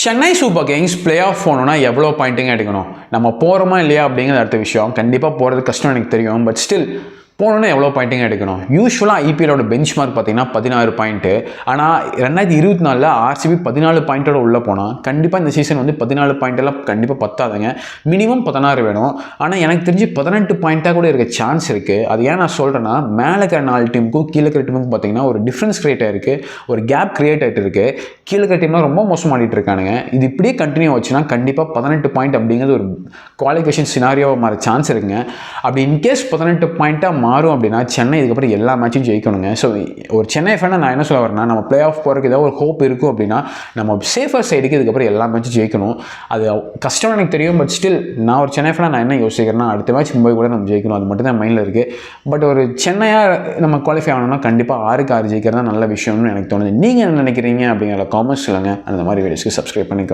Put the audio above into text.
Chennai super Kings play off போகணுன்னா எவ்வளோ பாயிண்ட்டுங்க எடுக்கணும்? நம்ம போகிறோமா இல்லையா அப்படிங்கிறது அடுத்த விஷயம். கண்டிப்பாக போகிறது கஷ்டம் எனக்கு தெரியும். பட் ஸ்டில் போகணுன்னா எவ்வளோ பாயிண்ட்டுங்க எடுக்கணும்? யூஸ்வலாக ஐபிஎலோட பெஞ்ச் மார்க் பார்த்தீங்கன்னா 16 பாயிண்ட்டு. ஆனால் 2024 ஆர்சிபி 14 பாயிண்ட்டோட உள்ளே போனால் கண்டிப்பாக இந்த சீசன் வந்து 14 பாயிண்டெல்லாம் கண்டிப்பாக பத்தாதுங்க. மினிமம் 16 வேணும். ஆனால் எனக்கு தெரிஞ்சு 18 பாயிண்ட்டாக கூட இருக்க சான்ஸ் இருக்குது. அது ஏன் நான் சொல்கிறேன்னா, மேலே இருக்கிற 4 டீமுக்கும் கீழே இருக்கிற டீமுக்கும் பார்த்தீங்கன்னா ஒரு டிஃப்ரென்ஸ் கிரியேட் ஆகிருக்கு, ஒரு கேப் கிரியேட் ஆகிட்டு இருக்குது. கீழே இருக்கிற டீம்லாம் ரொம்ப மோசமாடிட்டு இருக்கானுங்க. இது இப்படியே கண்டினியூ ஆச்சுன்னா கண்டிப்பாக 18 பாயிண்ட் அப்படிங்கிறது ஒரு குவாலிஃபிகேஷன் சினாரியோவாக மாற சான்ஸ் இருக்குங்க. அப்படி இன்கேஸ் 18 பாயிண்ட்டாக மாறும் அப்படின்னா சென்னை இதுக்கப்புறம் எல்லா மேட்சும் ஜெயிக்கணுங்க. ஸோ ஒரு சென்னை ஃபேனை நான் என்ன சொல்ல வரேன்னா, நம்ம பிளே ஆஃப் போகிறதுக்கு ஏதாவது ஒரு ஹோப் இருக்கும் அப்படின்னா நம்ம சேஃபர் சைடுக்கு இதுக்கப்புறம் எல்லா மேட்சும் ஜெயிக்கணும். அது கஷ்டம் எனக்கு தெரியும். பட் ஸ்டில் நான் ஒரு சென்னை ஃபேனை நான் என்ன யோசிக்கிறேன்னா, அடுத்த மேட்ச் மும்பை கூட நம்ம ஜெயிக்கணும். அது மட்டும் தான் மைண்டில் இருக்குது. பட் ஒரு சென்னையாக நம்ம குவாலிஃபை ஆகணும்னா கண்டிப்பாக 6-6 ஜெயிக்கிறது தான் நல்ல விஷயம்னு எனக்கு தோணுது. நீங்கள் என்ன நினைக்கிறீங்க அப்படிங்கிற காமெண்ட்ஸ் சொல்லுங்கள். அந்த மாதிரி வீடியோஸ்க்கு சப்ஸ்கிரைப் பண்ணிக்கோ.